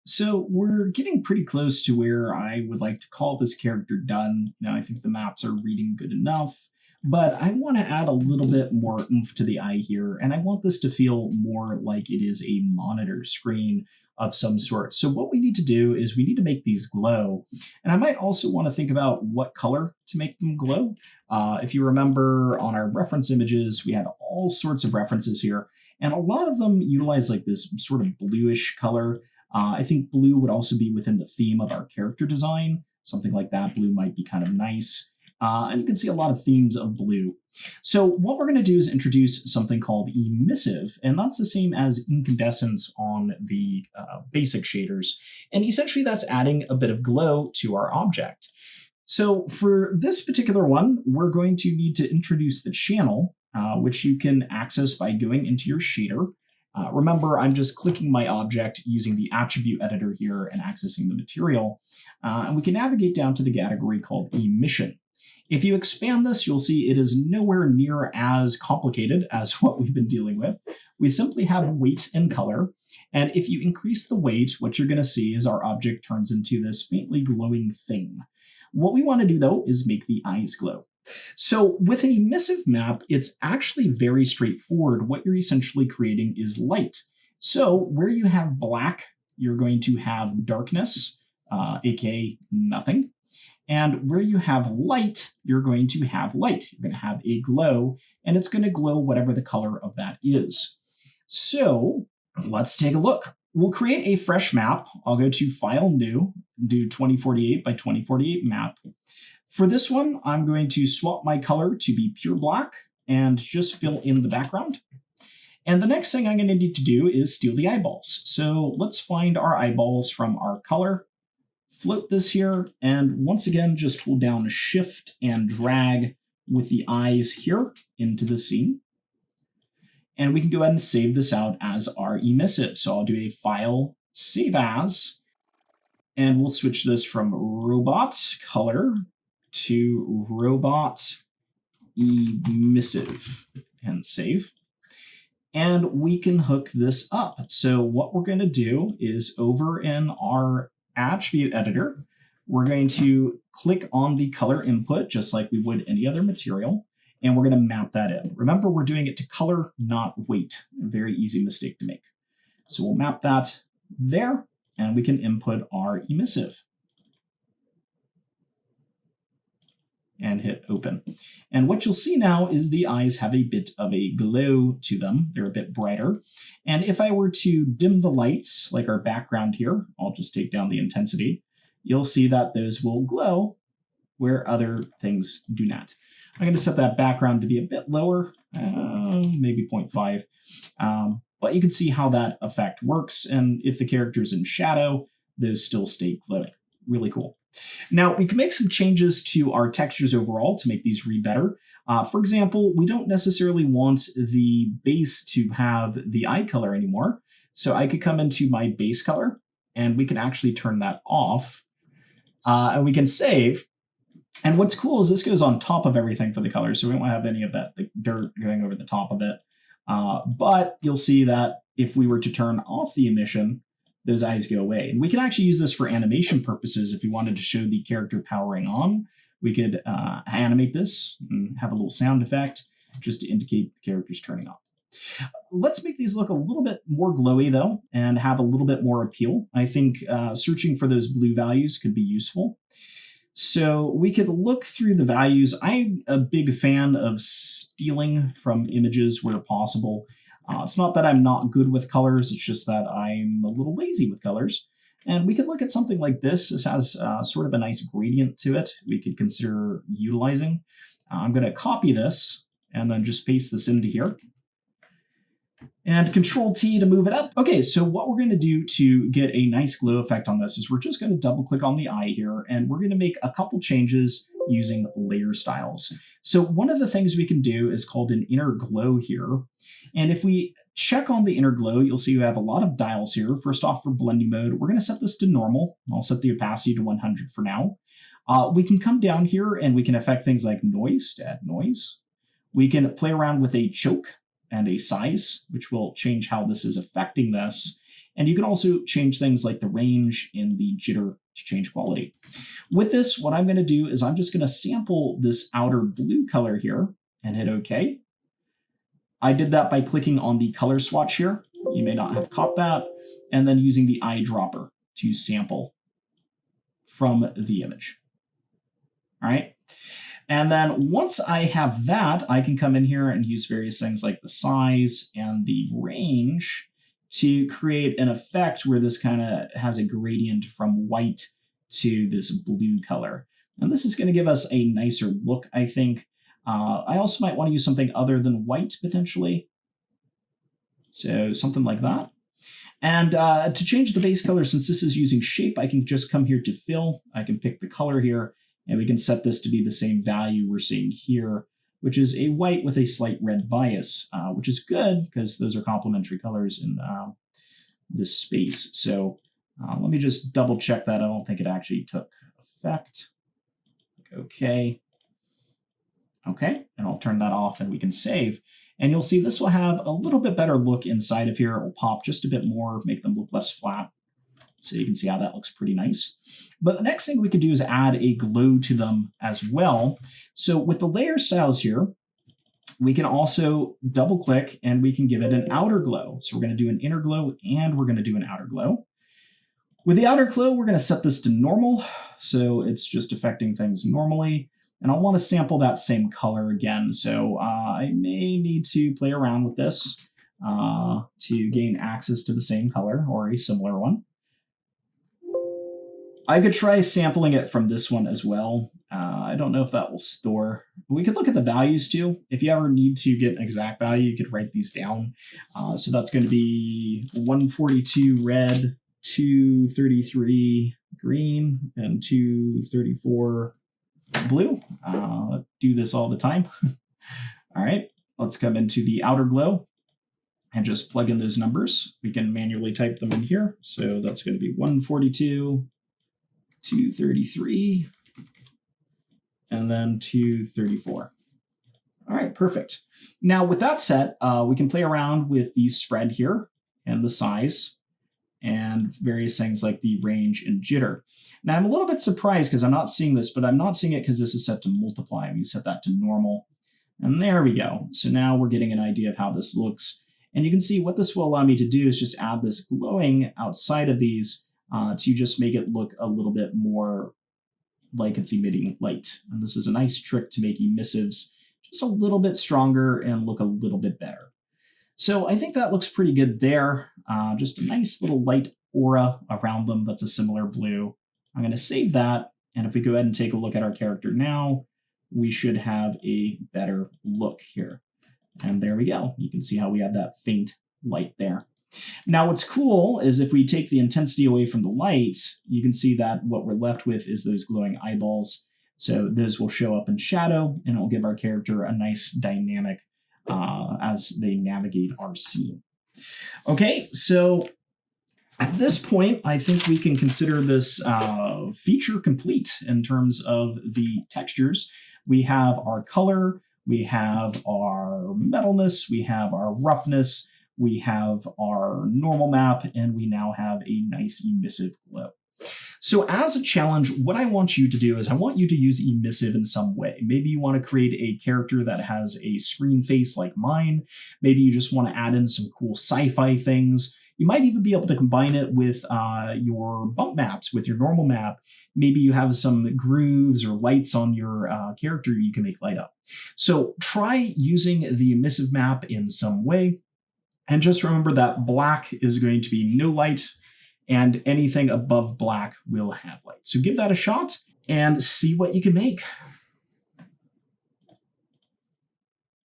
So we're getting pretty close to where I would like to call this character done. I think the maps are reading good enough, but I want to add a little bit more oomph to the eye here, and I want this to feel more like it is a monitor screen of some sort. So what we need to do is we need to make these glow, and I might also want to think about what color to make them glow. If you remember on our reference images, we had all sorts of references here, and a lot of them utilize like this sort of bluish color. I think blue would also be within the theme of our character design. Something like that. Blue might be kind of nice. And you can see a lot of themes of blue. So what we're going to do is introduce something called emissive, and that's the same as incandescence on the basic shaders. And essentially that's adding a bit of glow to our object. So for this particular one, we're going to need to introduce the channel, which you can access by going into your shader. Remember, I'm just clicking my object using the attribute editor here and accessing the material. And we can navigate down to the category called emission. If you expand this, you'll see it is nowhere near as complicated as what we've been dealing with. We simply have weight and color. And if you increase the weight, what you're going to see is our object turns into this faintly glowing thing. What we want to do, though, is make the eyes glow. So with an emissive map, it's actually very straightforward. What you're essentially creating is light. So where you have black, you're going to have darkness, aka nothing. And where you have light, you're going to have light. You're going to have a glow, and it's going to glow whatever the color of that is. So let's take a look. We'll create a fresh map. I'll go to File, New, do 2048 by 2048 map. For this one, I'm going to swap my color to be pure black and just fill in the background. And the next thing I'm going to need to do is steal the eyeballs. So let's find our eyeballs from our color, float this here, and once again, just hold down Shift and drag with the eyes here into the scene. And we can go ahead and save this out as our emissive. So I'll do a File, Save As, and we'll switch this from Robot Color to Robot Emissive and save. And we can hook this up. So what we're going to do is over in our attribute editor, we're going to click on the color input just like we would any other material, and we're going to map that in. Remember, we're doing it to color, not weight. A very easy mistake to make. So we'll map that there, and we can input our emissive. And hit open. And what you'll see now is the eyes have a bit of a glow to them. They're a bit brighter. And if I were to dim the lights, like our background here, I'll just take down the intensity, you'll see that those will glow where other things do not. I'm going to set that background to be a bit lower, maybe 0.5. But you can see how that effect works. And if the character's in shadow, those still stay glowing. Really cool. Now, we can make some changes to our textures overall to make these read better. For example, we don't necessarily want the base to have the eye color anymore. So I could come into my base color, and we can actually turn that off. And we can save. And what's cool is this goes on top of everything for the color, so we don't want to have any of that the dirt going over the top of it. But you'll see that if we were to turn off the emission, those eyes go away. And we can actually use this for animation purposes. If we wanted to show the character powering on, we could animate this and have a little sound effect just to indicate the character's turning off. Let's make these look a little bit more glowy, though, and have a little bit more appeal. I think searching for those blue values could be useful. So we could look through the values. I'm a big fan of stealing from images where possible. It's not that I'm not good with colors, it's just that I'm a little lazy with colors. And we could look at something like this. This has sort of a nice gradient to it we could consider utilizing. I'm going to copy this and then just paste this into here. And Control T to move it up. Okay, so what we're going to do to get a nice glow effect on this is we're just going to double click on the eye here, and we're going to make a couple changes using layer styles. So one of the things we can do is called an inner glow here. And if we check on the inner glow, you'll see we have a lot of dials here. First off, for blending mode, we're going to set this to normal. I'll set the opacity to 100 for now. We can come down here and we can affect things like noise to add noise. We can play around with a choke and a size, which will change how this is affecting this. And you can also change things like the range and the jitter to change quality. With this, what I'm going to do is I'm just going to sample this outer blue color here and hit OK. I did that by clicking on the color swatch here. You may not have caught that. And then using the eyedropper to sample from the image. All right. And then once I have that, I can come in here and use various things like the size and the range to create an effect where this kind of has a gradient from white to this blue color. And this is going to give us a nicer look, I think. I also might want to use something other than white potentially. So something like that. And to change the base color, since this is using shape, I can just come here to fill. I can pick the color here, and we can set this to be the same value we're seeing here, which is a white with a slight red bias, which is good because those are complementary colors in this space. So let me just double check that. I don't think it actually took effect. Okay. Okay, and I'll turn that off and we can save. And you'll see this will have a little bit better look inside of here. It will pop just a bit more, make them look less flat. So you can see how that looks pretty nice. But the next thing we could do is add a glow to them as well. So with the layer styles here, we can also double click and we can give it an outer glow. So we're going to do an inner glow and we're going to do an outer glow. With the outer glow, we're going to set this to normal. So it's just affecting things normally. And I'll want to sample that same color again. So I may need to play around with this to gain access to the same color or a similar one. I could try sampling it from this one as well. I don't know if that will store. We could look at the values too. If you ever need to get an exact value, you could write these down. So that's going to be 142 red, 233 green, and 234 blue. Do this all the time. All right, let's come into the outer glow and just plug in those numbers. We can manually type them in here. So that's going to be 142, 233, and then 234. All right, perfect. Now with that set, we can play around with the spread here and the size and various things like the range and jitter. Now I'm a little bit surprised because I'm not seeing this, but I'm not seeing it because this is set to multiply. We set that to normal. And there we go. So now we're getting an idea of how this looks. And you can see what this will allow me to do is just add this glowing outside of these to just make it look a little bit more like it's emitting light. And this is a nice trick to make emissives just a little bit stronger and look a little bit better. So I think that looks pretty good there. Just a nice little light aura around them that's a similar blue. I'm going to save that. And if we go ahead and take a look at our character now, we should have a better look here. And there we go. You can see how we have that faint light there. Now what's cool is if we take the intensity away from the light, you can see that what we're left with is those glowing eyeballs. So those will show up in shadow and it will give our character a nice dynamic as they navigate our scene. Okay, so at this point, I think we can consider this feature complete in terms of the textures. We have our color, we have our metalness, we have our roughness, we have our normal map, and we now have a nice emissive glow. So as a challenge, what I want you to do is I want you to use emissive in some way. Maybe you want to create a character that has a screen face like mine. Maybe you just want to add in some cool sci-fi things. You might even be able to combine it with your bump maps, with your normal map. Maybe you have some grooves or lights on your character you can make light up. So try using the emissive map in some way. And just remember that black is going to be no light, and anything above black will have light. So give that a shot and see what you can make.